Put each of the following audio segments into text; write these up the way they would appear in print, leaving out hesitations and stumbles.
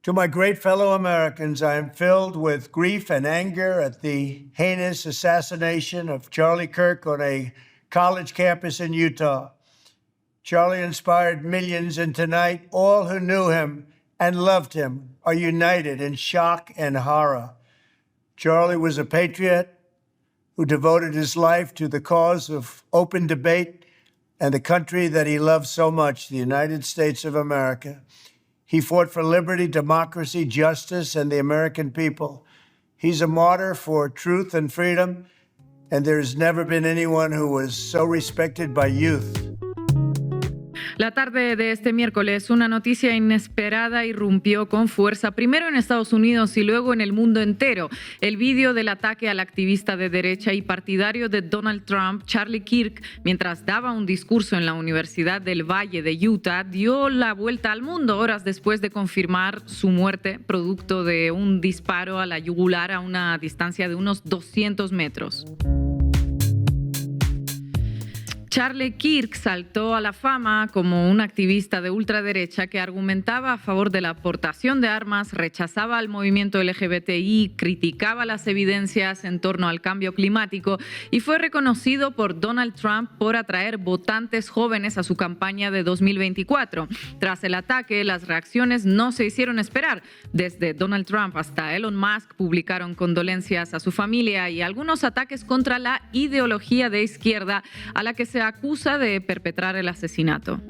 To my great fellow Americans, I am filled with grief and anger at the heinous assassination of Charlie Kirk on a college campus in Utah. Charlie inspired millions, and tonight, all who knew him and loved him are united in shock and horror. Charlie was a patriot who devoted his life to the cause of open debate and the country that he loved so much, the United States of America. He fought for liberty, democracy, justice, and the American people. He's a martyr for truth and freedom, and there's never been anyone who was so respected by youth. La tarde de este miércoles, una noticia inesperada irrumpió con fuerza, primero en Estados Unidos y luego en el mundo entero. El vídeo del ataque al activista de derecha y partidario de Donald Trump, Charlie Kirk, mientras daba un discurso en la Universidad del Valle de Utah, dio la vuelta al mundo horas después de confirmar su muerte, producto de un disparo a la yugular a una distancia de unos 200 metros. Charlie Kirk saltó a la fama como un activista de ultraderecha que argumentaba a favor de la aportación de armas, rechazaba al movimiento LGBTI, criticaba las evidencias en torno al cambio climático y fue reconocido por Donald Trump por atraer votantes jóvenes a su campaña de 2024. Tras el ataque, las reacciones no se hicieron esperar. Desde Donald Trump hasta Elon Musk publicaron condolencias a su familia y algunos ataques contra la ideología de izquierda a la que se acusa de perpetrar el asesinato.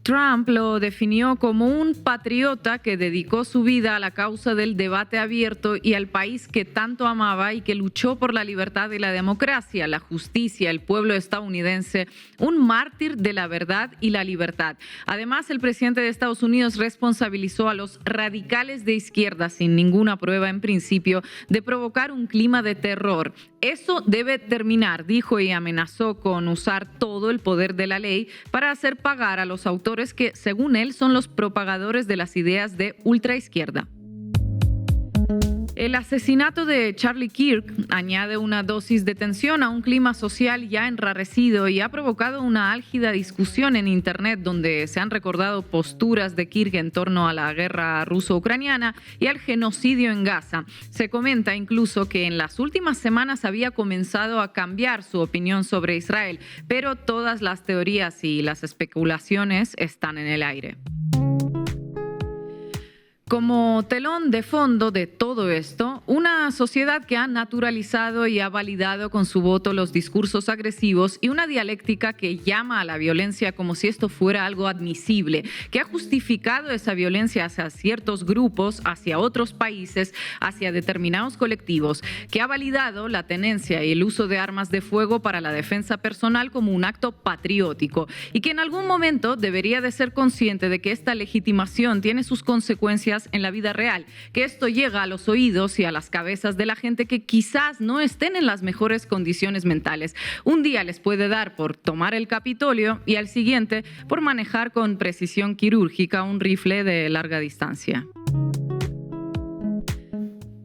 Trump lo definió como un patriota que dedicó su vida a la causa del debate abierto y al país que tanto amaba y que luchó por la libertad y la democracia, la justicia, el pueblo estadounidense, un mártir de la verdad y la libertad. Además, el presidente de Estados Unidos responsabilizó a los radicales de izquierda, sin ninguna prueba en principio, de provocar un clima de terror. Eso debe terminar, dijo, y amenazó con usar todo el poder de la ley para hacer pagar a los autores que, según él, son los propagadores de las ideas de ultraizquierda. El asesinato de Charlie Kirk añade una dosis de tensión a un clima social ya enrarecido y ha provocado una álgida discusión en Internet donde se han recordado posturas de Kirk en torno a la guerra ruso-ucraniana y al genocidio en Gaza. Se comenta incluso que en las últimas semanas había comenzado a cambiar su opinión sobre Israel, pero todas las teorías y las especulaciones están en el aire. Como telón de fondo de todo esto, una sociedad que ha naturalizado y ha validado con su voto los discursos agresivos y una dialéctica que llama a la violencia como si esto fuera algo admisible, que ha justificado esa violencia hacia ciertos grupos, hacia otros países, hacia determinados colectivos, que ha validado la tenencia y el uso de armas de fuego para la defensa personal como un acto patriótico y que en algún momento debería de ser consciente de que esta legitimación tiene sus consecuencias en la vida real, que esto llega a los oídos y a las cabezas de la gente que quizás no estén en las mejores condiciones mentales. Un día les puede dar por tomar el Capitolio y al siguiente por manejar con precisión quirúrgica un rifle de larga distancia.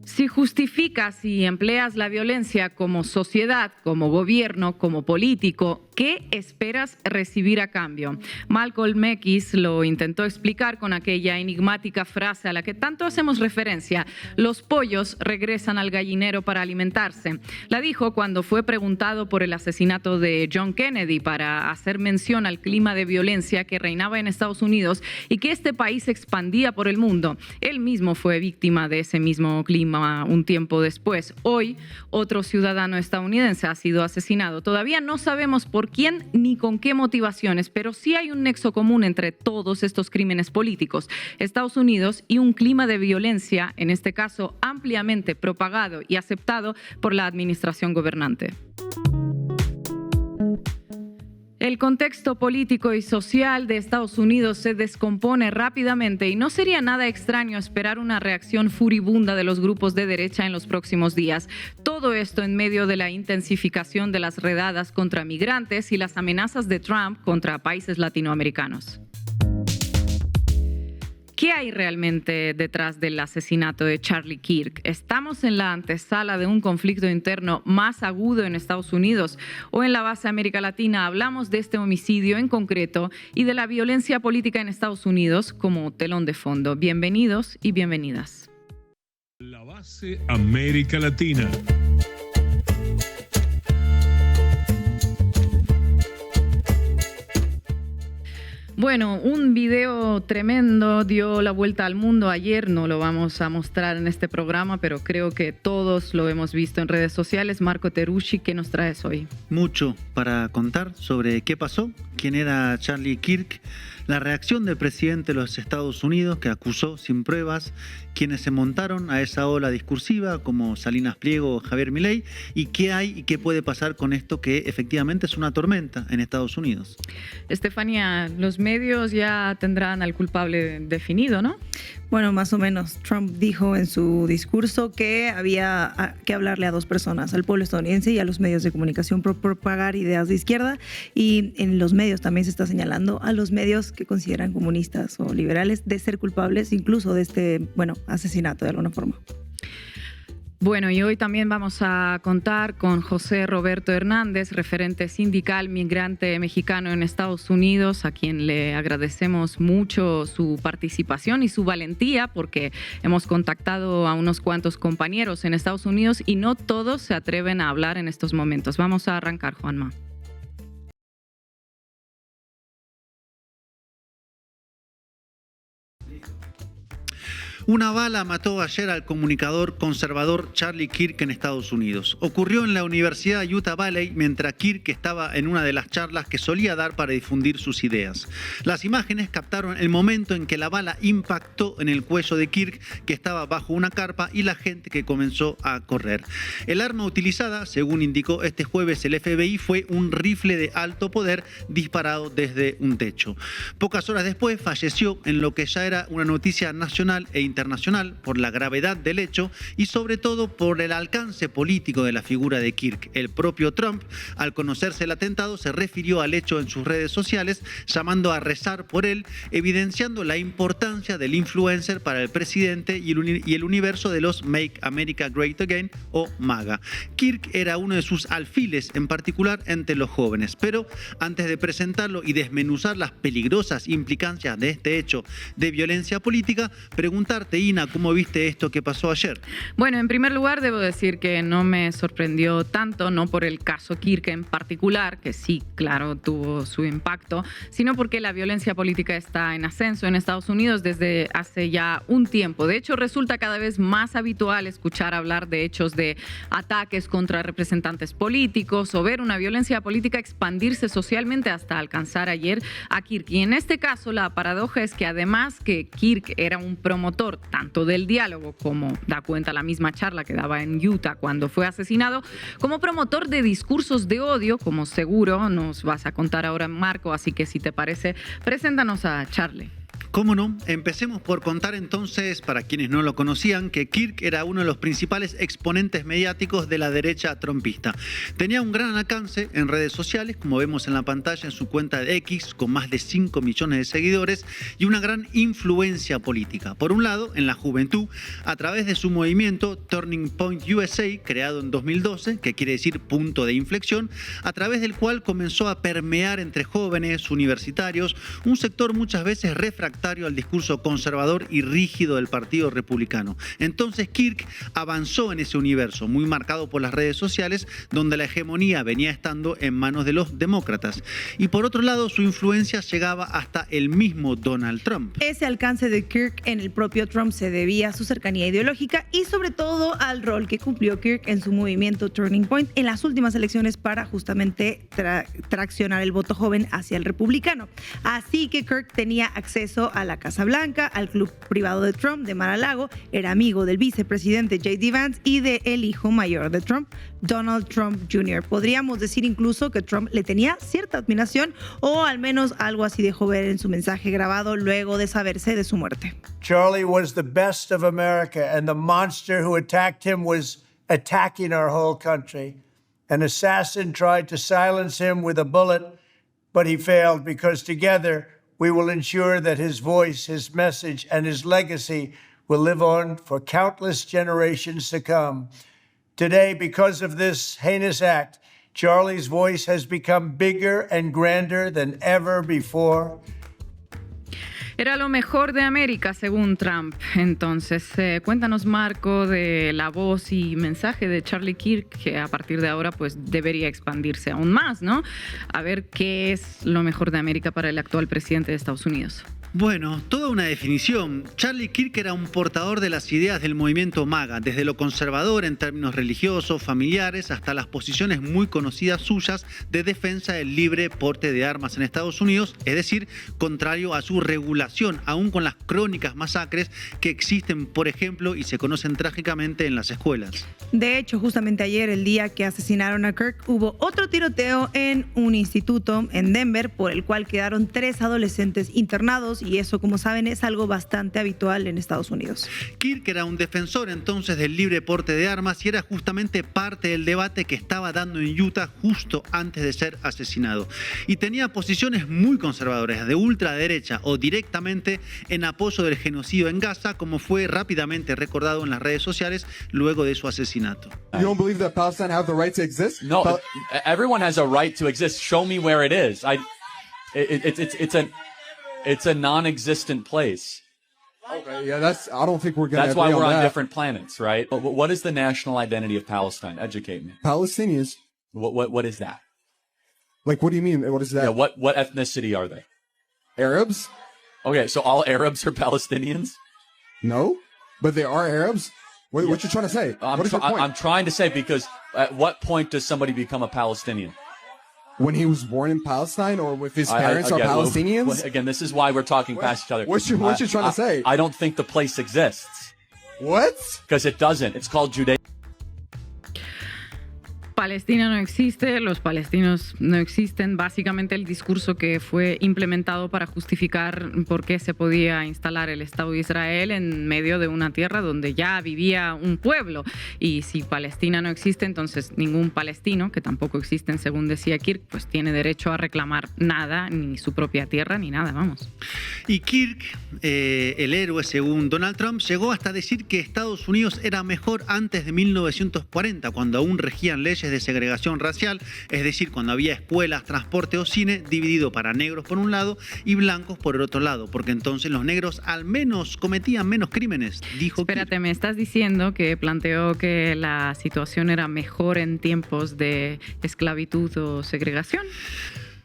Si justificas y empleas la violencia como sociedad, como gobierno, como político, ¿qué esperas recibir a cambio? Malcolm X lo intentó explicar con aquella enigmática frase a la que tanto hacemos referencia: los pollos regresan al gallinero para alimentarse. La dijo cuando fue preguntado por el asesinato de John Kennedy para hacer mención al clima de violencia que reinaba en Estados Unidos y que este país expandía por el mundo. Él mismo fue víctima de ese mismo clima un tiempo después. Hoy, otro ciudadano estadounidense ha sido asesinado. Todavía no sabemos por quién ni con qué motivaciones, pero sí hay un nexo común entre todos estos crímenes políticos: Estados Unidos y un clima de violencia, en este caso ampliamente propagado y aceptado por la administración gobernante. El contexto político y social de Estados Unidos se descompone rápidamente y no sería nada extraño esperar una reacción furibunda de los grupos de derecha en los próximos días. Todo esto en medio de la intensificación de las redadas contra migrantes y las amenazas de Trump contra países latinoamericanos. ¿Qué hay realmente detrás del asesinato de Charlie Kirk? ¿Estamos en la antesala de un conflicto interno más agudo en Estados Unidos o en la base América Latina? Hablamos de este homicidio en concreto y de la violencia política en Estados Unidos como telón de fondo. Bienvenidos y bienvenidas. La base América Latina. Bueno, un video tremendo dio la vuelta al mundo ayer, no lo vamos a mostrar en este programa, pero creo que todos lo hemos visto en redes sociales. Marco Terusci, ¿qué nos traes hoy? Mucho para contar sobre qué pasó, quién era Charlie Kirk, la reacción del presidente de los Estados Unidos que acusó sin pruebas quienes se montaron a esa ola discursiva como Salinas Pliego o Javier Milei, y qué hay y qué puede pasar con esto que efectivamente es una tormenta en Estados Unidos. Estefanía, los medios ya tendrán al culpable definido, ¿no? Bueno, más o menos. Trump dijo en su discurso que había que hablarle a dos personas, al pueblo estadounidense y a los medios de comunicación por propagar ideas de izquierda, y en los medios también se está señalando a los medios que consideran comunistas o liberales de ser culpables incluso de este, asesinato de alguna forma. Bueno, y hoy también vamos a contar con José Roberto Hernández, referente sindical migrante mexicano en Estados Unidos, a quien le agradecemos mucho su participación y su valentía, porque hemos contactado a unos cuantos compañeros en Estados Unidos y no todos se atreven a hablar en estos momentos. Vamos a arrancar, Juanma. Una bala mató ayer al comunicador conservador Charlie Kirk en Estados Unidos. Ocurrió en la Universidad Utah Valley mientras Kirk estaba en una de las charlas que solía dar para difundir sus ideas. Las imágenes captaron el momento en que la bala impactó en el cuello de Kirk, que estaba bajo una carpa, y la gente que comenzó a correr. El arma utilizada, según indicó este jueves el FBI, fue un rifle de alto poder disparado desde un techo. Pocas horas después falleció en lo que ya era una noticia nacional e internacional por la gravedad del hecho y sobre todo por el alcance político de la figura de Kirk. El propio Trump, al conocerse el atentado, se refirió al hecho en sus redes sociales, llamando a rezar por él, evidenciando la importancia del influencer para el presidente y el universo de los Make America Great Again o MAGA. Kirk era uno de sus alfiles, en particular entre los jóvenes, pero antes de presentarlo y desmenuzar las peligrosas implicancias de este hecho de violencia política, preguntarte, Ina, ¿cómo viste esto que pasó ayer? Bueno, en primer lugar debo decir que no me sorprendió tanto, no por el caso Kirk en particular, que sí, claro, tuvo su impacto, sino porque la violencia política está en ascenso en Estados Unidos desde hace ya un tiempo. De hecho, resulta cada vez más habitual escuchar hablar de hechos de ataques contra representantes políticos o ver una violencia política expandirse socialmente hasta alcanzar ayer a Kirk. Y en este caso, la paradoja es que además que Kirk era un promotor tanto del diálogo, como da cuenta la misma charla que daba en Utah cuando fue asesinado, como promotor de discursos de odio, como seguro nos vas a contar ahora, Marco, así que si te parece, preséntanos a Charlie. ¿Cómo no? Empecemos por contar entonces, para quienes no lo conocían, que Kirk era uno de los principales exponentes mediáticos de la derecha trumpista. Tenía un gran alcance en redes sociales, como vemos en la pantalla, en su cuenta de X, con más de 5 millones de seguidores, y una gran influencia política. Por un lado, en la juventud, a través de su movimiento Turning Point USA, creado en 2012, que quiere decir punto de inflexión, a través del cual comenzó a permear entre jóvenes, universitarios, un sector muchas veces refractario al discurso conservador y rígido del Partido Republicano. Entonces Kirk avanzó en ese universo, muy marcado por las redes sociales, donde la hegemonía venía estando en manos de los demócratas. Y por otro lado, su influencia llegaba hasta el mismo Donald Trump. Ese alcance de Kirk en el propio Trump se debía a su cercanía ideológica y sobre todo al rol que cumplió Kirk en su movimiento Turning Point en las últimas elecciones para justamente traccionar el voto joven hacia el republicano. Así que Kirk tenía acceso a la Casa Blanca, al club privado de Trump de Mar-a-Lago, era amigo del vicepresidente J.D. Vance y del hijo mayor de Trump, Donald Trump Jr. Podríamos decir incluso que Trump le tenía cierta admiración, o al menos algo así dejó ver en su mensaje grabado luego de saberse de su muerte. Charlie was the best of America, and the monster who attacked him was attacking our whole country. An assassin tried to silence him with a bullet, but he failed because together we will ensure that his voice, his message, and his legacy will live on for countless generations to come. Today, because of this heinous act, Charlie's voice has become bigger and grander than ever before. Era lo mejor de América, según Trump. Entonces, cuéntanos, Marco, de la voz y mensaje de Charlie Kirk, que a partir de ahora pues debería expandirse aún más, ¿no? A ver qué es lo mejor de América para el actual presidente de Estados Unidos. Bueno, toda una definición. Charlie Kirk era un portador de las ideas del movimiento MAGA, desde lo conservador en términos religiosos, familiares, hasta las posiciones muy conocidas suyas de defensa del libre porte de armas en Estados Unidos, es decir, contrario a su regulación, aún con las crónicas masacres que existen, por ejemplo, y se conocen trágicamente en las escuelas. De hecho, justamente ayer, el día que asesinaron a Kirk, hubo otro tiroteo en un instituto en Denver, por el cual quedaron 3 adolescentes internados, y eso, como saben, es algo bastante habitual en Estados Unidos. Kirk era un defensor entonces del libre porte de armas y era justamente parte del debate que estaba dando en Utah justo antes de ser asesinado. Y tenía posiciones muy conservadoras, de ultraderecha o directamente en apoyo del genocidio en Gaza, como fue rápidamente recordado en las redes sociales luego de su asesinato. You don't believe that Palestine have the right to exist? No, everyone has a right to exist. Show me where it is. It's a non-existent place. Okay, yeah, I don't think we're going to That's agree why we're on on that. different planets, right? But what is the national identity of Palestine? Educate me. Palestinians. What is that? Like, what do you mean? What is that? Yeah, what ethnicity are they? Arabs? Okay, so all Arabs are Palestinians? No, but they are Arabs. What you trying to say? What is your point? I'm trying to say, because at what point does somebody become a Palestinian? When he was born in Palestine, or if his parents are Palestinians? Again, this is why we're talking past each other. What you trying to say? I don't think the place exists. What? Because it doesn't. It's called Judaism. Palestina no existe, los palestinos no existen. Básicamente el discurso que fue implementado para justificar por qué se podía instalar el Estado de Israel en medio de una tierra donde ya vivía un pueblo. Y si Palestina no existe, entonces ningún palestino, que tampoco existen según decía Kirk, pues tiene derecho a reclamar nada, ni su propia tierra, ni nada, vamos. Y Kirk, el héroe según Donald Trump, llegó hasta decir que Estados Unidos era mejor antes de 1940, cuando aún regían leyes de segregación racial, es decir, cuando había escuelas, transporte o cine dividido para negros por un lado y blancos por el otro lado, porque entonces los negros al menos cometían menos crímenes, dijo Espérate, Kirk. ¿me estás diciendo que planteó que la situación era mejor en tiempos de esclavitud o segregación?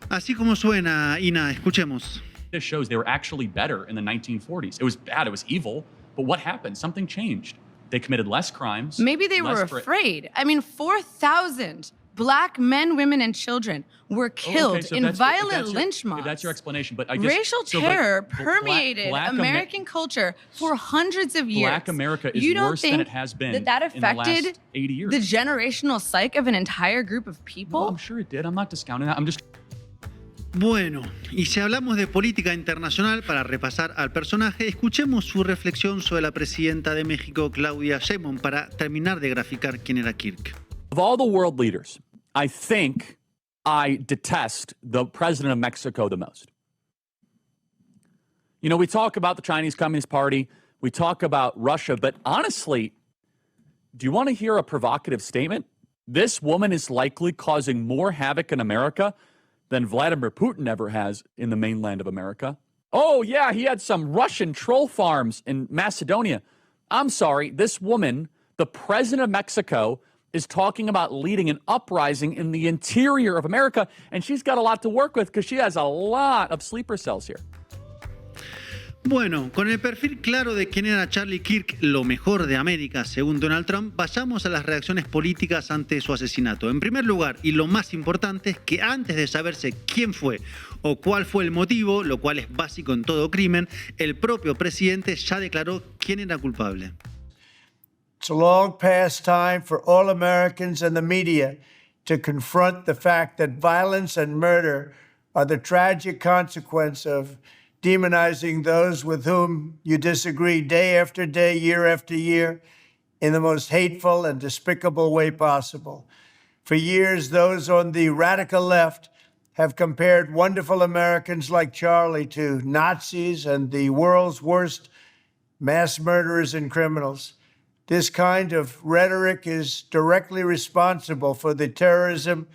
Así como suena, Ina, escuchemos. This shows they were actually better in the 1940s. It was bad, it was evil, but what happened? Something changed. They committed less crimes. Maybe they were afraid. I mean, 4,000 black men, women, and children were killed in violent lynch mobs. If that's your explanation, but I guess Racial terror permeated American culture for hundreds of years. Black America is you don't worse think than it has been that in the affected last 80 years. the generational psyche of an entire group of people? Well, I'm sure it did. I'm not discounting that. I'm just... Bueno, y si hablamos de política internacional, para repasar al personaje, escuchemos su reflexión sobre la presidenta de México, Claudia Sheinbaum, para terminar de graficar quién era Kirk. Of all the world leaders, I think I detest the president of Mexico the most. You know, we talk about the Chinese Communist Party, we talk about Russia, but honestly, do you want to hear a provocative statement? This woman is likely causing more havoc in America than Vladimir Putin ever has in the mainland of America. Oh, yeah, he had some Russian troll farms in Macedonia. I'm sorry, this woman, the president of Mexico, is talking about leading an uprising in the interior of America, and she's got a lot to work with because she has a lot of sleeper cells here. Bueno, con el perfil claro de quién era Charlie Kirk, lo mejor de América, según Donald Trump, vayamos a las reacciones políticas ante su asesinato. En primer lugar, y lo más importante, es que antes de saberse quién fue o cuál fue el motivo, lo cual es básico en todo crimen, el propio presidente ya declaró quién era culpable. It's a long past time for all Americans and the media to confront the fact that violence and murder are the tragic consequence of demonizing those with whom you disagree day after day, year after year, in the most hateful and despicable way possible. For years, those on the radical left have compared wonderful Americans like Charlie to Nazis and the world's worst mass murderers and criminals. This kind of rhetoric is directly responsible for the terrorism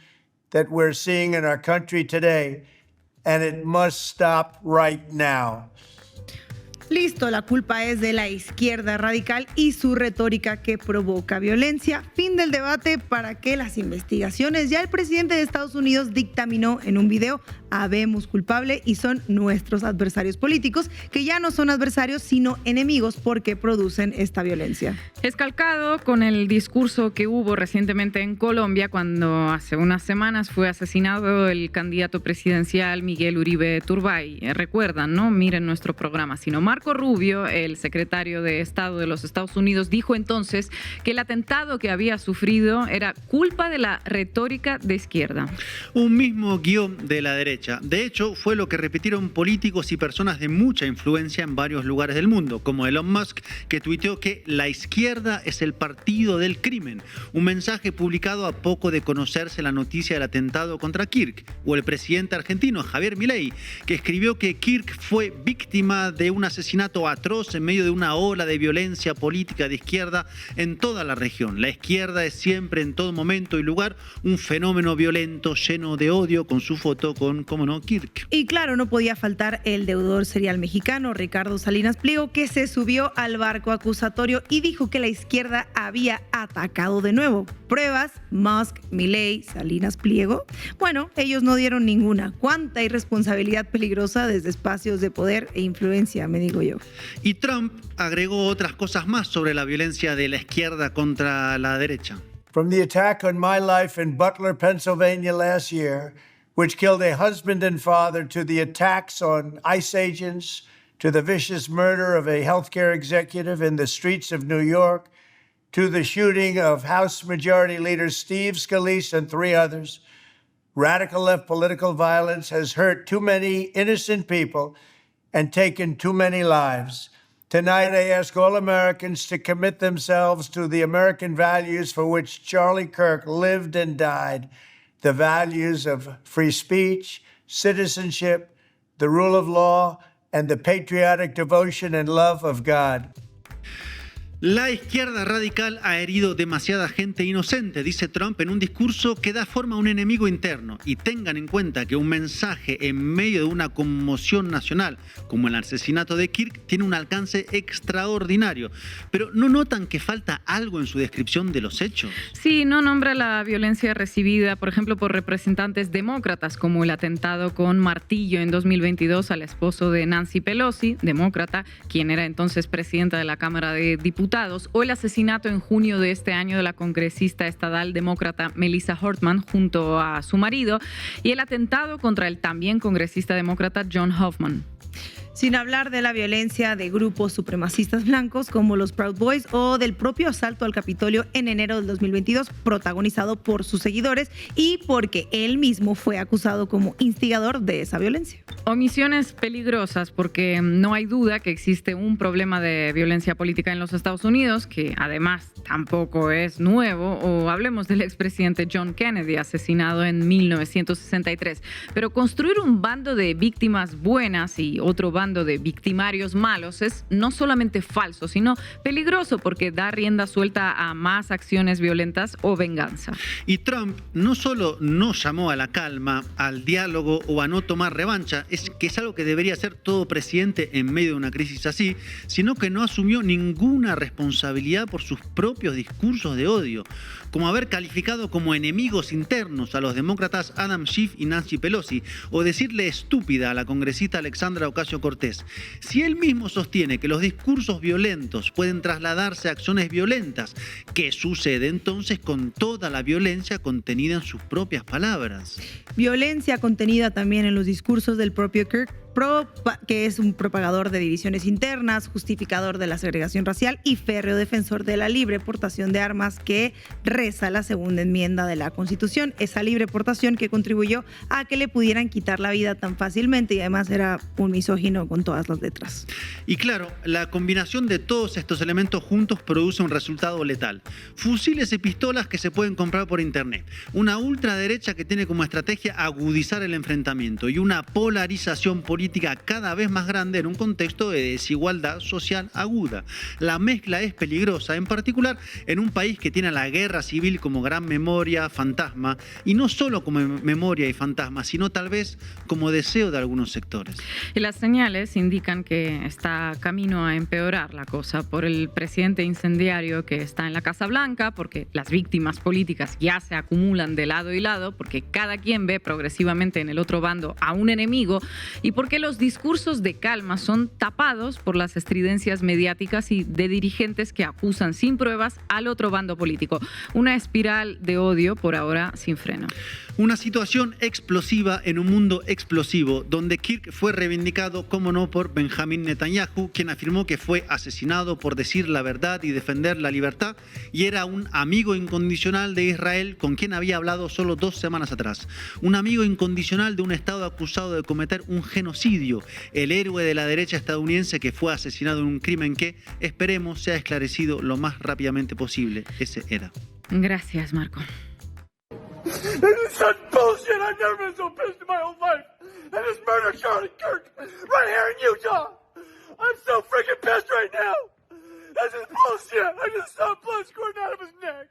that we're seeing in our country today, and it must stop right now. Listo, la culpa es de la izquierda radical y su retórica que provoca violencia. Fin del debate para que las investigaciones. Ya el presidente de Estados Unidos dictaminó en un video: habemos culpable y son nuestros adversarios políticos, que ya no son adversarios sino enemigos porque producen esta violencia. Es calcado con el discurso que hubo recientemente en Colombia cuando hace unas semanas fue asesinado el candidato presidencial Miguel Uribe Turbay. Recuerdan, ¿no? Miren nuestro programa. Sino Marco Rubio, el secretario de Estado de los Estados Unidos, dijo entonces que el atentado que había sufrido era culpa de la retórica de izquierda. Un mismo guión de la derecha. De hecho, fue lo que repitieron políticos y personas de mucha influencia en varios lugares del mundo, como Elon Musk, que tuiteó que la izquierda es el partido del crimen, un mensaje publicado a poco de conocerse la noticia del atentado contra Kirk, o el presidente argentino Javier Milei, que escribió que Kirk fue víctima de un asesinato atroz en medio de una ola de violencia política de izquierda en toda la región. La izquierda es siempre, en todo momento y lugar, un fenómeno violento lleno de odio, con su foto con, cómo no, Kirk. Y claro, no podía faltar el deudor serial mexicano Ricardo Salinas Pliego, que se subió al barco acusatorio y dijo que la izquierda había atacado de nuevo. Pruebas: Musk, Milei, Salinas Pliego. Bueno, ellos no dieron ninguna. Cuánta irresponsabilidad peligrosa desde espacios de poder e influencia, me digo yo. Y Trump agregó otras cosas más sobre la violencia de la izquierda contra la derecha. From the attack on my life in Butler, Pennsylvania last year, which killed a husband and father, to the attacks on ICE agents, to the vicious murder of a healthcare executive in the streets of New York, to the shooting of House Majority Leader Steve Scalise and 3 others, radical left political violence has hurt too many innocent people and taken too many lives. Tonight, I ask all Americans to commit themselves to the American values for which Charlie Kirk lived and died, the values of free speech, citizenship, the rule of law, and the patriotic devotion and love of God. La izquierda radical ha herido demasiada gente inocente, dice Trump en un discurso que da forma a un enemigo interno. Y tengan en cuenta que un mensaje en medio de una conmoción nacional, como el asesinato de Kirk, tiene un alcance extraordinario. Pero ¿no notan que falta algo en su descripción de los hechos? Sí, no nombra la violencia recibida, por ejemplo, por representantes demócratas, como el atentado con martillo en 2022 al esposo de Nancy Pelosi, demócrata, quien era entonces presidenta de la Cámara de Diputados, o el asesinato en junio de este año de la congresista estatal demócrata Melissa Hortman junto a su marido, y el atentado contra el también congresista demócrata John Hoffman. Sin hablar de la violencia de grupos supremacistas blancos como los Proud Boys o del propio asalto al Capitolio en enero del 2022, protagonizado por sus seguidores y porque él mismo fue acusado como instigador de esa violencia. Omisiones peligrosas, porque no hay duda que existe un problema de violencia política en los Estados Unidos, que además tampoco es nuevo, o hablemos del expresidente John Kennedy, asesinado en 1963. Pero construir un bando de víctimas buenas y otro bando de victimarios malos es no solamente falso, sino peligroso, porque da rienda suelta a más acciones violentas o venganza. Y Trump no solo no llamó a la calma, al diálogo o a no tomar revancha, que es algo que debería hacer todo presidente en medio de una crisis así, sino que no asumió ninguna responsabilidad por sus propios discursos de odio, como haber calificado como enemigos internos a los demócratas Adam Schiff y Nancy Pelosi, o decirle estúpida a la congresista Alexandra Ocasio-Cortez. Si él mismo sostiene que los discursos violentos pueden trasladarse a acciones violentas, ¿qué sucede entonces con toda la violencia contenida en sus propias palabras? Violencia contenida también en los discursos del propio Kirk, que es un propagador de divisiones internas, justificador de la segregación racial y férreo defensor de la libre portación de armas que reza la segunda enmienda de la Constitución. Esa libre portación que contribuyó a que le pudieran quitar la vida tan fácilmente y además era un misógino con todas las letras. Y claro, la combinación de todos estos elementos juntos produce un resultado letal. Fusiles y pistolas que se pueden comprar por internet. Una ultraderecha que tiene como estrategia agudizar el enfrentamiento y una polarización política cada vez más grande en un contexto de desigualdad social aguda. La mezcla es peligrosa, en particular en un país que tiene a la guerra civil como gran memoria fantasma, y no solo como memoria y fantasma, sino tal vez como deseo de algunos sectores. Y las señales indican que está camino a empeorar la cosa por el presidente incendiario que está en la Casa Blanca, porque las víctimas políticas ya se acumulan de lado y lado, porque cada quien ve progresivamente en el otro bando a un enemigo y porque los discursos de calma son tapados por las estridencias mediáticas y de dirigentes que acusan sin pruebas al otro bando político. Una espiral de odio por ahora sin freno. Una situación explosiva en un mundo explosivo, donde Kirk fue reivindicado, como no, por Benjamin Netanyahu, quien afirmó que fue asesinado por decir la verdad y defender la libertad, y era un amigo incondicional de Israel con quien había hablado solo 2 semanas atrás. Un amigo incondicional de un Estado acusado de cometer un genocidio, el héroe de la derecha estadounidense que fue asesinado en un crimen que, esperemos, sea esclarecido lo más rápidamente posible. Ese era. Gracias, Marco. This is such bullshit. I've never been so pissed in my whole life. And this murder Charlie Kirk right here in Utah. I'm so freaking pissed right now. This is bullshit. I just saw blood squirting out of his neck.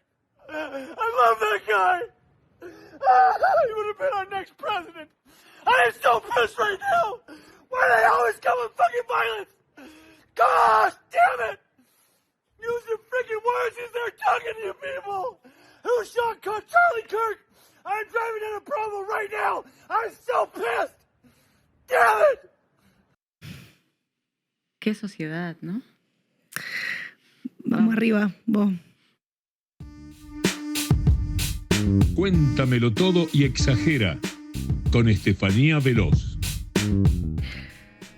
I love that guy. He would have been our next president. I am so pissed right now. Why do they always come with fucking violence? Gosh damn it. Use your freaking words as they're talking to you people. Who shot Charlie Kirk? I'm driving down a Provo right now. I'm so pissed. Damn it. Qué sociedad, ¿no? Vamos arriba, vos. Cuéntamelo todo y exagera con Estefanía Veloz.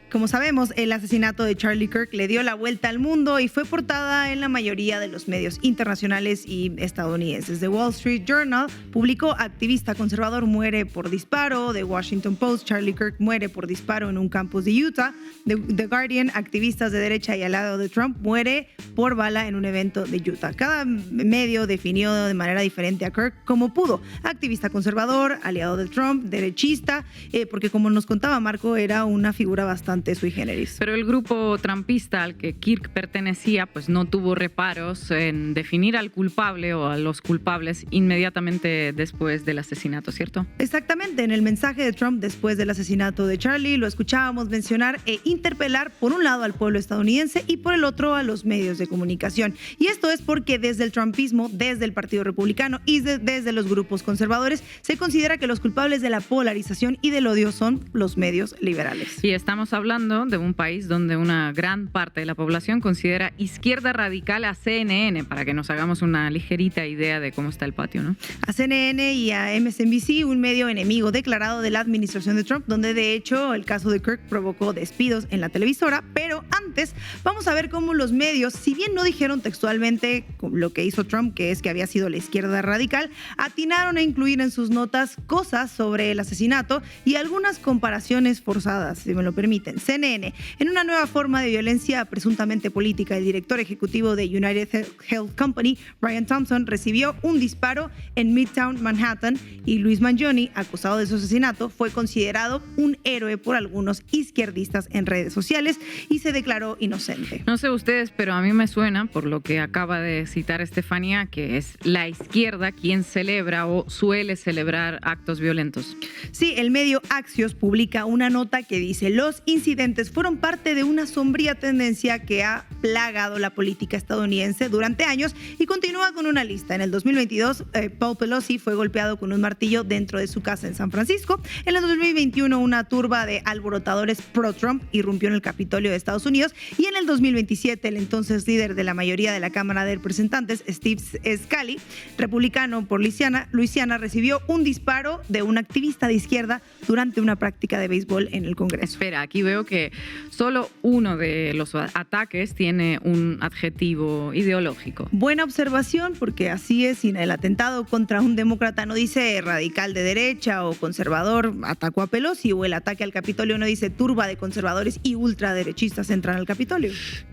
Como sabemos, el asesinato de Charlie Kirk le dio la vuelta al mundo y fue portada en la mayoría de los medios internacionales y estadounidenses. The Wall Street Journal publicó activista conservador muere por disparo. The Washington Post, Charlie Kirk muere por disparo en un campus de Utah. The Guardian, activistas de derecha y aliado de Trump, muere por bala en un evento de Utah. Cada medio definió de manera diferente a Kirk como pudo. Activista conservador, aliado de Trump, derechista, porque como nos contaba Marco, era una figura bastante sui generis. Pero el grupo trumpista al que Kirk pertenecía pues no tuvo reparos en definir al culpable o a los culpables inmediatamente después del asesinato, ¿cierto? Exactamente, en el mensaje de Trump después del asesinato de Charlie lo escuchábamos mencionar e interpelar por un lado al pueblo estadounidense y por el otro a los medios de comunicación. Y esto es porque desde el trumpismo, desde el Partido Republicano y desde los grupos conservadores se considera que los culpables de la polarización y del odio son los medios liberales. Y estamos hablando de un país donde una gran parte de la población considera izquierda radical a CNN, para que nos hagamos una ligerita idea de cómo está el patio, ¿no? A CNN y a MSNBC, un medio enemigo declarado de la administración de Trump, donde de hecho el caso de Kirk provocó despidos en la televisora. Pero antes vamos a ver cómo los medios, si bien no dijeron textualmente lo que hizo Trump, que es que había sido la izquierda radical, atinaron a incluir en sus notas cosas sobre el asesinato y algunas comparaciones forzadas, si me lo permiten. CNN, en una nueva forma de violencia presuntamente política, el director ejecutivo de United Health Company, Brian Thompson, recibió un disparo en Midtown Manhattan y Luis Mangione, acusado de su asesinato, fue considerado un héroe por algunos izquierdistas en redes sociales y se declaró inocente. No sé ustedes, pero a mí me suena, por lo que acaba de citar Estefanía, que es la izquierda quien celebra o suele celebrar actos violentos. Sí, el medio Axios publica una nota que dice: los incidentes incidentes fueron parte de una sombría tendencia que ha plagado la política estadounidense durante años y continúa con una lista. En el 2022, Paul Pelosi fue golpeado con un martillo dentro de su casa en San Francisco. En el 2021, una turba de alborotadores pro-Trump irrumpió en el Capitolio de Estados Unidos. Y en el 2027, el entonces líder de la mayoría de la Cámara de Representantes, Steve Scalise, republicano por Luisiana, recibió un disparo de un activista de izquierda durante una práctica de béisbol en el Congreso. Espera, aquí veo que solo uno de los ataques tiene un adjetivo ideológico. Buena observación, porque así es, sin el atentado contra un demócrata no dice radical de derecha o conservador atacó a Pelosi, o el ataque al Capitolio no dice turba de conservadores y ultraderechistas entran al Capitolio.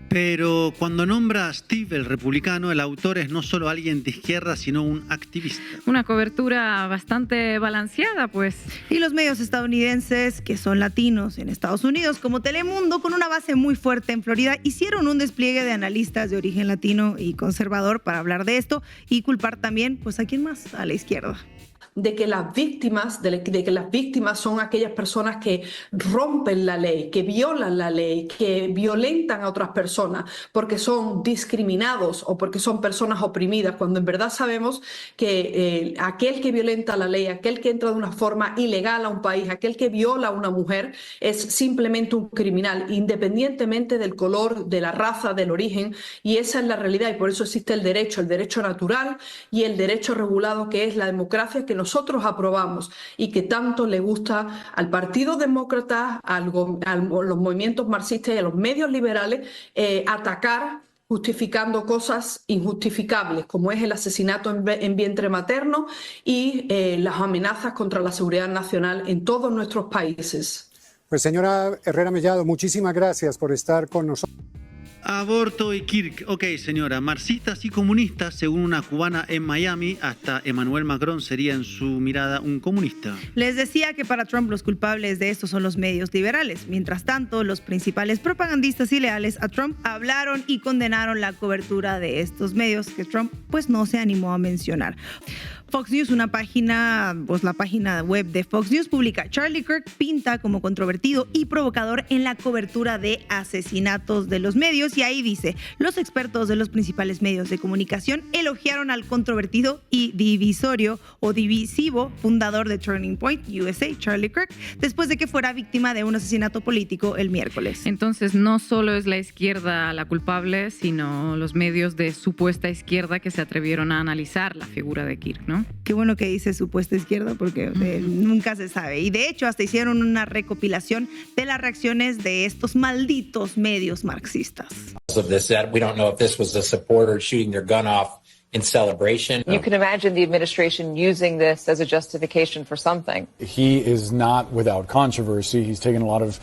Pero cuando nombra a Steve, el republicano, el autor es no solo alguien de izquierda, sino un activista. Una cobertura bastante balanceada, pues. Y los medios estadounidenses, que son latinos en Estados Unidos, como Telemundo, con una base muy fuerte en Florida, hicieron un despliegue de analistas de origen latino y conservador para hablar de esto y culpar también, pues, ¿a quién más? A la izquierda. De que las víctimas son aquellas personas que rompen la ley, que violan la ley, que violentan a otras personas porque son discriminados o porque son personas oprimidas, cuando en verdad sabemos que aquel que violenta la ley, aquel que entra de una forma ilegal a un país, aquel que viola a una mujer es simplemente un criminal, independientemente del color, de la raza, del origen, y esa es la realidad, y por eso existe el derecho natural y el derecho regulado, que es la democracia que nosotros aprobamos y que tanto le gusta al Partido Demócrata, a los movimientos marxistas y a los medios liberales atacar, justificando cosas injustificables, como es el asesinato en vientre materno y las amenazas contra la seguridad nacional en todos nuestros países. Pues señora Herrera Mellado, muchísimas gracias por estar con nosotros. Aborto y Kirk. Ok, señora. Marxistas y comunistas, según una cubana en Miami, hasta Emmanuel Macron sería en su mirada un comunista. Les decía que para Trump los culpables de esto son los medios liberales. Mientras tanto, los principales propagandistas y leales a Trump hablaron y condenaron la cobertura de estos medios que Trump pues no se animó a mencionar. Fox News, la página web de Fox News, publica: Charlie Kirk pinta como controvertido y provocador en la cobertura de asesinatos de los medios. Y ahí dice: los expertos de los principales medios de comunicación elogiaron al controvertido y divisorio o divisivo fundador de Turning Point USA, Charlie Kirk, después de que fuera víctima de un asesinato político el miércoles. Entonces no solo es la izquierda la culpable, sino los medios de supuesta izquierda que se atrevieron a analizar la figura de Kirk, ¿no? Qué bueno que dice supuesta izquierda, porque nunca se sabe. Y de hecho hasta hicieron una recopilación de las reacciones de estos malditos medios marxistas. We don't know if this was a supporter shooting their gun off in celebration. You can imagine the administration using this as a justification for something. He is not without controversy. He's taken a lot of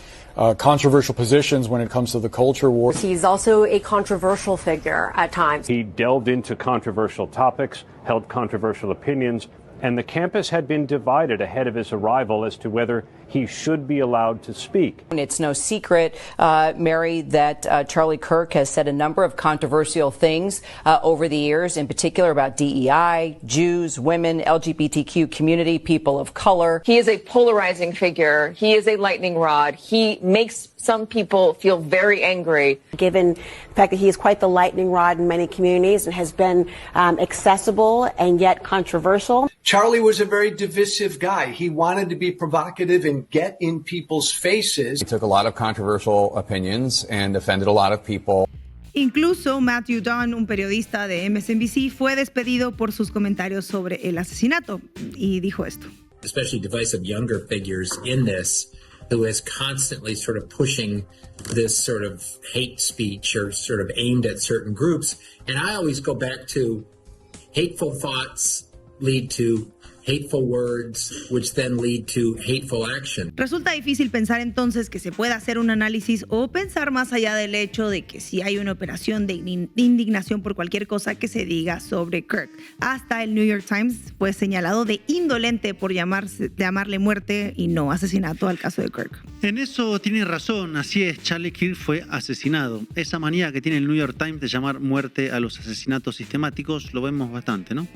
controversial positions when it comes to the culture war. He's also a controversial figure at times. He delved into controversial topics, held controversial opinions, and the campus had been divided ahead of his arrival as to whether he should be allowed to speak. It's no secret, Mary, that Charlie Kirk has said a number of controversial things over the years, in particular about DEI, Jews, women, LGBTQ community, people of color. He is a polarizing figure. He is a lightning rod. He makes some people feel very angry. Given the fact that he is quite the lightning rod in many communities and has been accessible and yet controversial. Charlie was a very divisive guy. He wanted to be provocative and get in people's faces. He took a lot of controversial opinions and offended a lot of people. Incluso Matthew Dunn, un periodista de MSNBC, fue despedido por sus comentarios sobre el asesinato y dijo esto. Especially divisive younger figures in this, who is constantly sort of pushing this sort of hate speech or sort of aimed at certain groups. And I always go back to hateful thoughts lead to hateful words, which then lead to hateful action. Resulta difícil pensar entonces que se pueda hacer un análisis o pensar más allá del hecho de que si hay una operación de indignación por cualquier cosa que se diga sobre Kirk. Hasta el New York Times fue señalado de indolente por llamarle muerte y no asesinato al caso de Kirk. En eso tiene razón, así es, Charlie Kirk fue asesinado. Esa manía que tiene el New York Times de llamar muerte a los asesinatos sistemáticos lo vemos bastante, ¿no?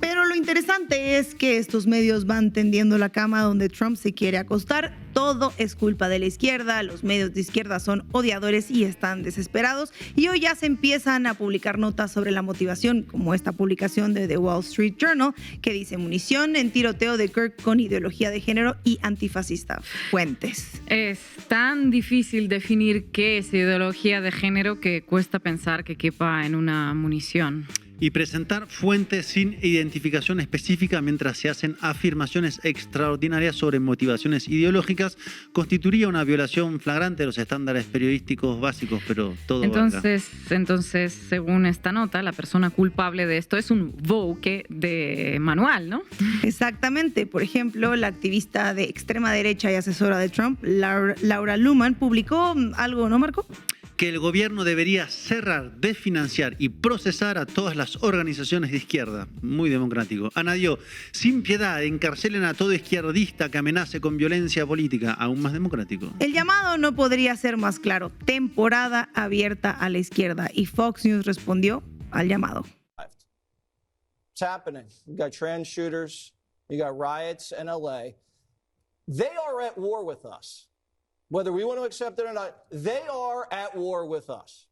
Pero lo interesante es que estos medios van tendiendo la cama donde Trump se quiere acostar. todo es culpa de la izquierda, los medios de izquierda son odiadores y están desesperados. Y hoy ya se empiezan a publicar notas sobre la motivación, como esta publicación de The Wall Street Journal, que dice: munición en tiroteo de Kirk con ideología de género y antifascista. Fuentes. Es tan difícil definir qué es ideología de género que cuesta pensar que quepa en una munición. Y presentar fuentes sin identificación específica mientras se hacen afirmaciones extraordinarias sobre motivaciones ideológicas constituiría una violación flagrante de los estándares periodísticos básicos, pero todo Entonces, según esta nota, la persona culpable de esto es un woke de manual, ¿no? Exactamente. Por ejemplo, la activista de extrema derecha y asesora de Trump, Laura Luman, publicó algo, ¿no, Marco? Que el gobierno debería cerrar, desfinanciar y procesar a todas las organizaciones de izquierda. Muy democrático. Añadió: sin piedad, encarcelen a todo izquierdista que amenace con violencia política. Aún más democrático. El llamado no podría ser más claro. Temporada abierta a la izquierda. Y Fox News respondió al llamado. It's happening. You got trans shooters. You got riots in LA. They are at war with us. Whether we want to accept it or not, they are at war with us.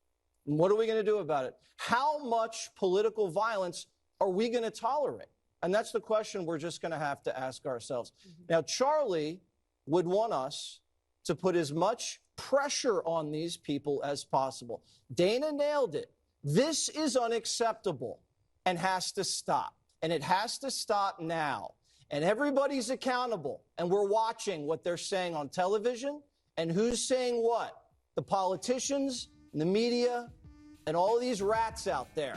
And what are we going to do about it? How much political violence are we going to tolerate? And that's the question we're just going to have to ask ourselves. Now, Charlie would want us to put as much pressure on these people as possible. Dana nailed it. This is unacceptable and has to stop. And it has to stop now. And everybody's accountable. And we're watching what they're saying on television. And who's saying what? The politicians, the media, and all these rats out there.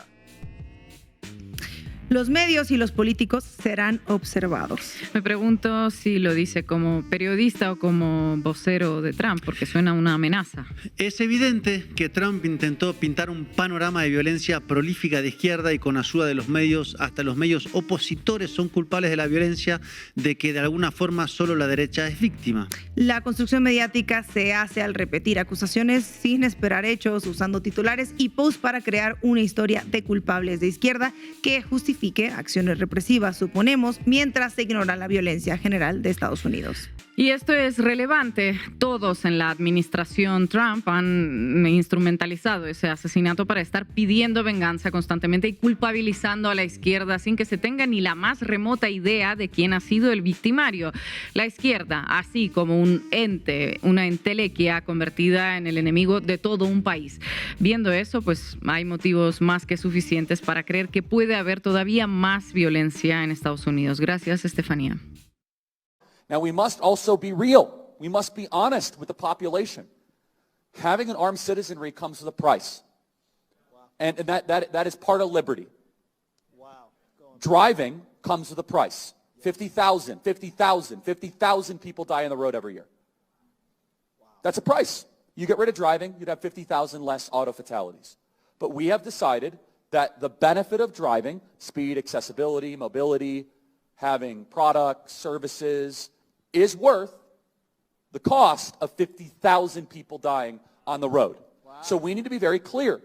Los medios y los políticos serán observados. Me pregunto si lo dice como periodista o como vocero de Trump, porque suena una amenaza. Es evidente que Trump intentó pintar un panorama de violencia prolífica de izquierda y con ayuda de los medios, hasta los medios opositores son culpables de la violencia, de que de alguna forma solo la derecha es víctima. La construcción mediática se hace al repetir acusaciones sin esperar hechos, usando titulares y posts para crear una historia de culpables de izquierda que justifique acciones represivas, suponemos, mientras se ignora la violencia general de Estados Unidos. Y esto es relevante. Todos en la administración Trump han instrumentalizado ese asesinato para estar pidiendo venganza constantemente y culpabilizando a la izquierda sin que se tenga ni la más remota idea de quién ha sido el victimario. La izquierda, así como un ente, una entelequia convertida en el enemigo de todo un país. Viendo eso, pues hay motivos más que suficientes para creer que puede haber todavía más violencia en Estados Unidos. Gracias, Estefanía. Now, we must also be real. We must be honest with the population. Having an armed citizenry comes with a price. And that is part of liberty. Driving comes with a price. 50,000 people die on the road every year. That's a price. You get rid of driving, you'd have 50,000 less auto fatalities. But we have decided that the benefit of driving, speed, accessibility, mobility, having products, services, is worth the cost of 50,000 people dying on the road. Wow. So we need to be very clear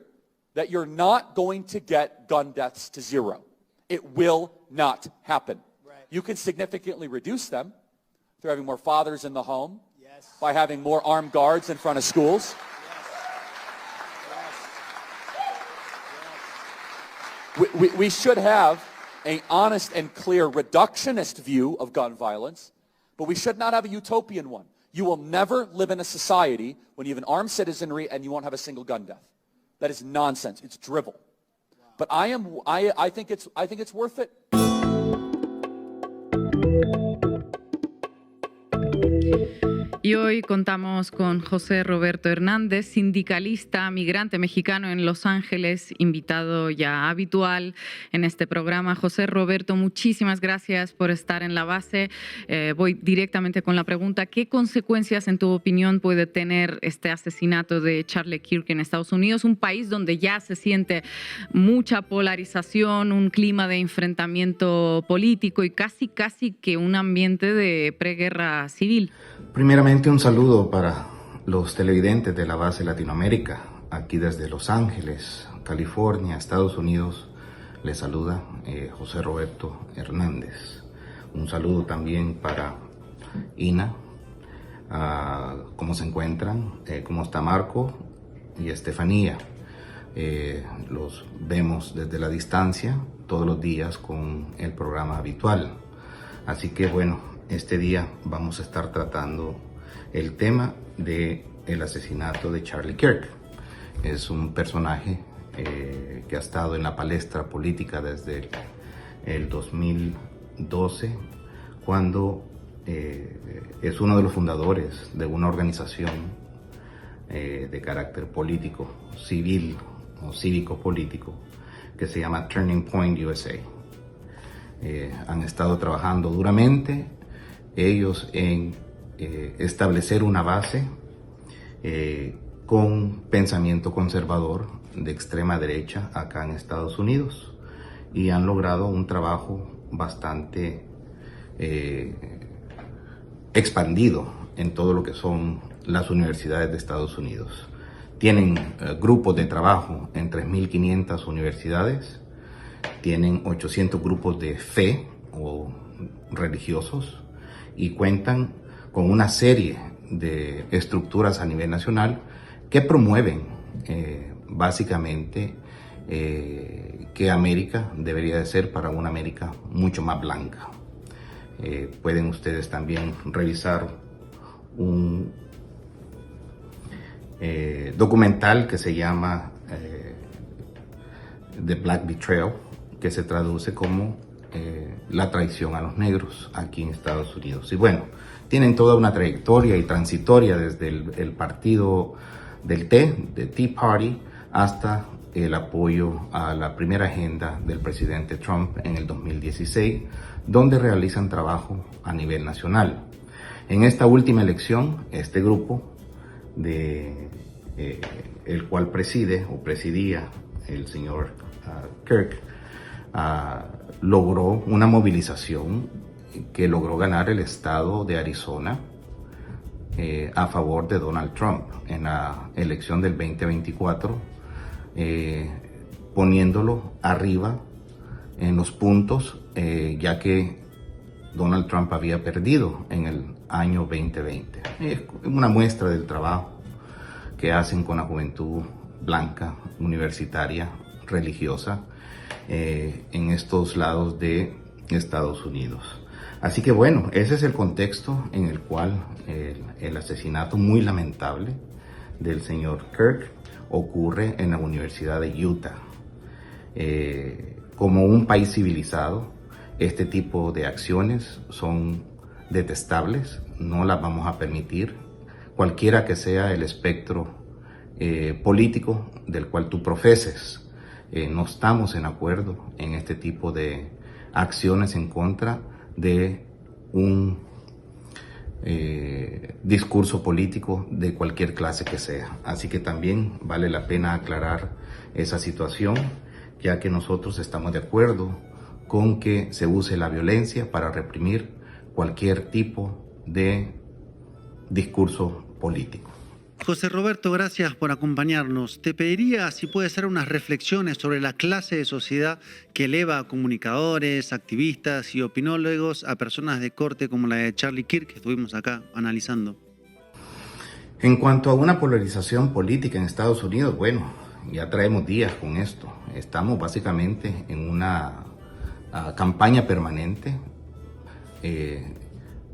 that you're not going to get gun deaths to zero. It will not happen. Right. You can significantly reduce them through having more fathers in the home, yes, by having more armed guards in front of schools. Yes. Yes. We should have an honest and clear reductionist view of gun violence, but we should not have a utopian one. You will never live in a society when you have an armed citizenry and you won't have a single gun death. That is nonsense. It's drivel. Wow. But I think it's worth it. Y hoy contamos con José Roberto Hernández, sindicalista migrante mexicano en Los Ángeles, invitado ya habitual en este programa. José Roberto, muchísimas gracias por estar en La Base. Voy directamente con la pregunta: ¿qué consecuencias, en tu opinión, puede tener este asesinato de Charlie Kirk en Estados Unidos, un país donde ya se siente mucha polarización, un clima de enfrentamiento político y casi que un ambiente de preguerra civil? Primeramente, un saludo para los televidentes de La Base Latinoamérica, aquí desde Los Ángeles, California, Estados Unidos. Les saluda José Roberto Hernández. Un saludo también para Ina, ¿Cómo se encuentran? ¿Cómo está Marco y Estefanía? Los vemos desde la distancia todos los días con el programa habitual. Así que bueno, este día vamos a estar tratando el tema del asesinato de Charlie Kirk. Es un personaje que ha estado en la palestra política desde el 2012, cuando es uno de los fundadores de una organización de carácter político, civil o cívico-político, que se llama Turning Point USA. Han estado trabajando duramente ellos en establecer una base con pensamiento conservador de extrema derecha acá en Estados Unidos, y han logrado un trabajo bastante expandido en todo lo que son las universidades de Estados Unidos. Tienen grupos de trabajo en 3.500 universidades, tienen 800 grupos de fe o religiosos, y cuentan con una serie de estructuras a nivel nacional que promueven básicamente que América debería de ser para una América mucho más blanca. Pueden ustedes también revisar un documental que se llama The Black Betrayal, que se traduce como la traición a los negros aquí en Estados Unidos. Y bueno, tienen toda una trayectoria y transitoria desde el partido del de Tea Party, hasta el apoyo a la primera agenda del presidente Trump en el 2016, donde realizan trabajo a nivel nacional. En esta última elección, este grupo, el cual presidía el señor Kirk, logró una movilización que logró ganar el estado de Arizona a favor de Donald Trump en la elección del 2024, poniéndolo arriba en los puntos, ya que Donald Trump había perdido en el año 2020. Es una muestra del trabajo que hacen con la juventud blanca, universitaria, religiosa, en estos lados de Estados Unidos. Así que bueno, ese es el contexto en el cual el asesinato muy lamentable del señor Kirk ocurre en la Universidad de Utah. Como un país civilizado, este tipo de acciones son detestables, no las vamos a permitir, cualquiera que sea el espectro político del cual tú profeses. No estamos en acuerdo en este tipo de acciones en contra de un discurso político de cualquier clase que sea. Así que también vale la pena aclarar esa situación, ya que nosotros estamos de acuerdo con que se use la violencia para reprimir cualquier tipo de discurso político. José Roberto, gracias por acompañarnos. Te pediría si puedes hacer unas reflexiones sobre la clase de sociedad que eleva a comunicadores, activistas y opinólogos a personas de corte como la de Charlie Kirk, que estuvimos acá analizando. En cuanto a una polarización política en Estados Unidos, bueno, ya traemos días con esto. Estamos básicamente en una campaña permanente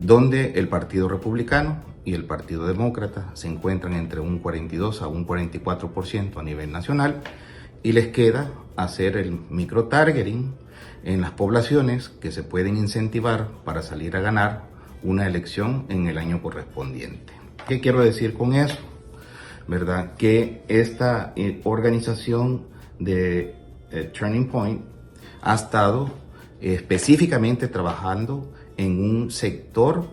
donde el Partido Republicano y el Partido Demócrata se encuentran entre un 42 a un 44% a nivel nacional, y les queda hacer el micro-targeting en las poblaciones que se pueden incentivar para salir a ganar una elección en el año correspondiente. ¿Qué quiero decir con eso? ¿Verdad? Que esta organización de Turning Point ha estado específicamente trabajando en un sector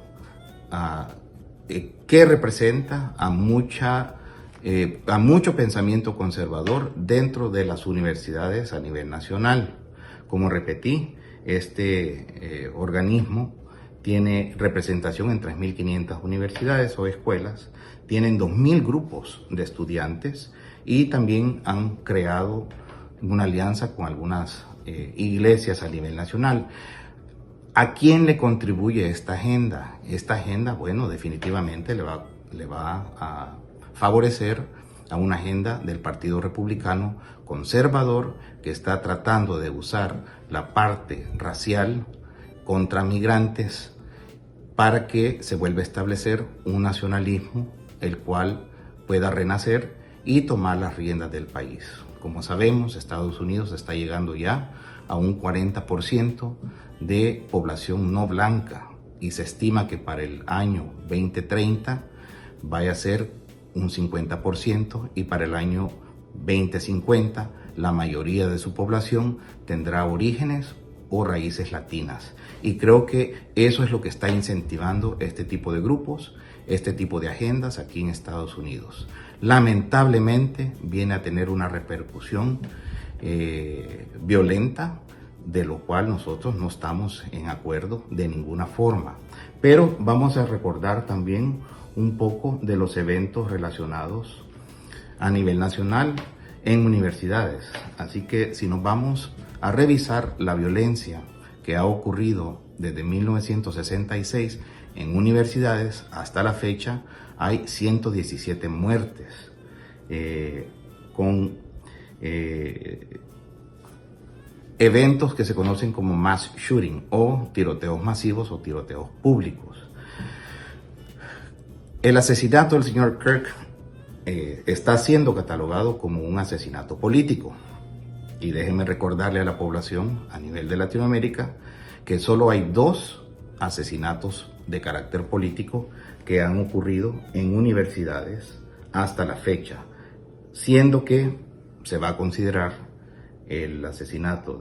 que representa a mucho pensamiento conservador dentro de las universidades a nivel nacional. Como repetí, este organismo tiene representación en 3.500 universidades o escuelas, tienen 2.000 grupos de estudiantes, y también han creado una alianza con algunas iglesias a nivel nacional. ¿A quién le contribuye esta agenda? Esta agenda, bueno, definitivamente le va a favorecer a una agenda del Partido Republicano conservador que está tratando de usar la parte racial contra migrantes para que se vuelva a establecer un nacionalismo el cual pueda renacer y tomar las riendas del país. Como sabemos, Estados Unidos está llegando ya a un 40% de población no blanca y se estima que para el año 2030 vaya a ser un 50% y para el año 2050 la mayoría de su población tendrá orígenes o raíces latinas. Y creo que eso es lo que está incentivando este tipo de grupos, este tipo de agendas aquí en Estados Unidos. Lamentablemente viene a tener una repercusión violenta, de lo cual nosotros no estamos en acuerdo de ninguna forma. Pero vamos a recordar también un poco de los eventos relacionados a nivel nacional en universidades. Así que si nos vamos a revisar la violencia que ha ocurrido desde 1966 en universidades hasta la fecha, hay 117 muertes con eventos que se conocen como mass shooting o tiroteos masivos o tiroteos públicos. El asesinato del señor Kirk está siendo catalogado como un asesinato político. Y déjenme recordarle a la población a nivel de Latinoamérica que solo hay 2 asesinatos de carácter político que han ocurrido en universidades hasta la fecha, siendo que se va a considerar el asesinato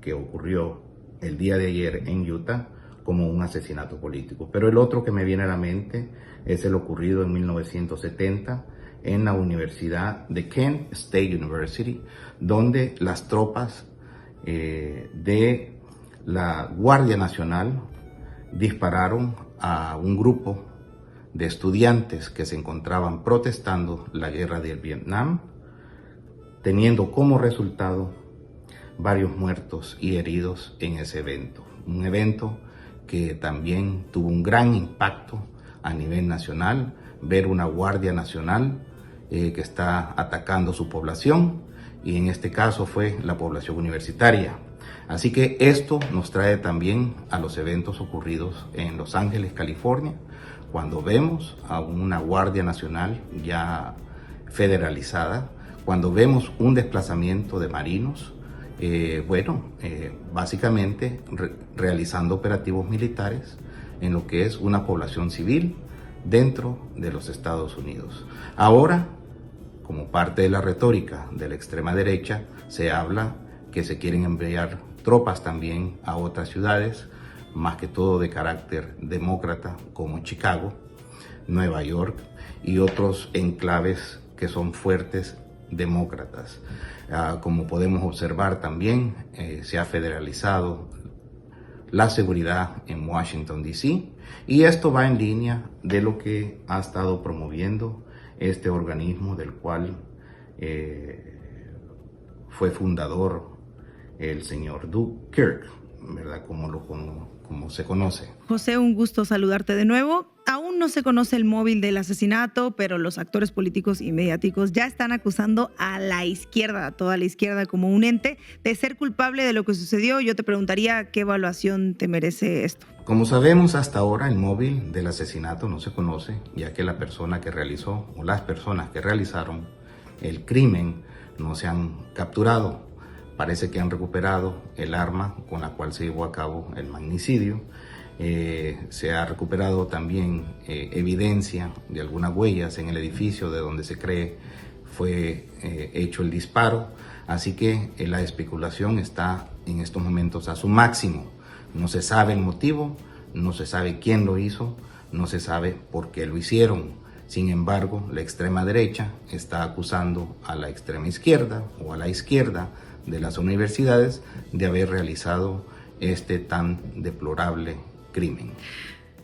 que ocurrió el día de ayer en Utah como un asesinato político. Pero el otro que me viene a la mente es el ocurrido en 1970 en la Universidad de Kent State University, donde las tropas de la Guardia Nacional dispararon a un grupo de estudiantes que se encontraban protestando la guerra del Vietnam, teniendo como resultado varios muertos y heridos en ese evento. Un evento que también tuvo un gran impacto a nivel nacional, ver una Guardia Nacional que está atacando su población, y en este caso fue la población universitaria. Así que esto nos trae también a los eventos ocurridos en Los Ángeles, California, cuando vemos a una Guardia Nacional ya federalizada, cuando vemos un desplazamiento de marinos, básicamente realizando operativos militares en lo que es una población civil dentro de los Estados Unidos. Ahora, como parte de la retórica de la extrema derecha, se habla que se quieren enviar tropas también a otras ciudades, más que todo de carácter demócrata, como Chicago, Nueva York y otros enclaves que son fuertes demócratas. Como podemos observar también, se ha federalizado la seguridad en Washington, D.C., y esto va en línea de lo que ha estado promoviendo este organismo del cual fue fundador el señor Doug Kirk, ¿verdad? Como se conoce. José, un gusto saludarte de nuevo. Aún no se conoce el móvil del asesinato, pero los actores políticos y mediáticos ya están acusando a la izquierda, a toda la izquierda como un ente, de ser culpable de lo que sucedió. Yo te preguntaría qué evaluación te merece esto. Como sabemos, hasta ahora el móvil del asesinato no se conoce, ya que la persona que realizó o las personas que realizaron el crimen no se han capturado. Parece que han recuperado el arma con la cual se llevó a cabo el magnicidio. Se ha recuperado también evidencia de algunas huellas en el edificio de donde se cree fue hecho el disparo. Así que la especulación está en estos momentos a su máximo. No se sabe el motivo, no se sabe quién lo hizo, no se sabe por qué lo hicieron. Sin embargo, la extrema derecha está acusando a la extrema izquierda o a la izquierda de las universidades de haber realizado este tan deplorable crimen.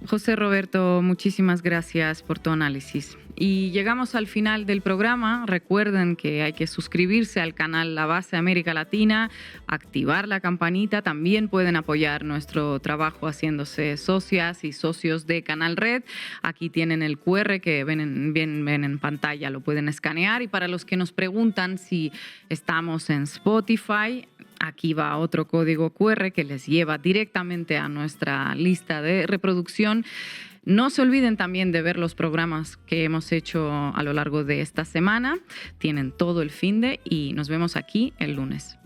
José Roberto, muchísimas gracias por tu análisis. Y llegamos al final del programa. Recuerden que hay que suscribirse al canal La Base América Latina, activar la campanita. También pueden apoyar nuestro trabajo haciéndose socias y socios de Canal Red. Aquí tienen el QR que ven en pantalla, lo pueden escanear. Y para los que nos preguntan si estamos en Spotify, aquí va otro código QR que les lleva directamente a nuestra lista de reproducción. No se olviden también de ver los programas que hemos hecho a lo largo de esta semana. Tienen todo el finde y nos vemos aquí el lunes.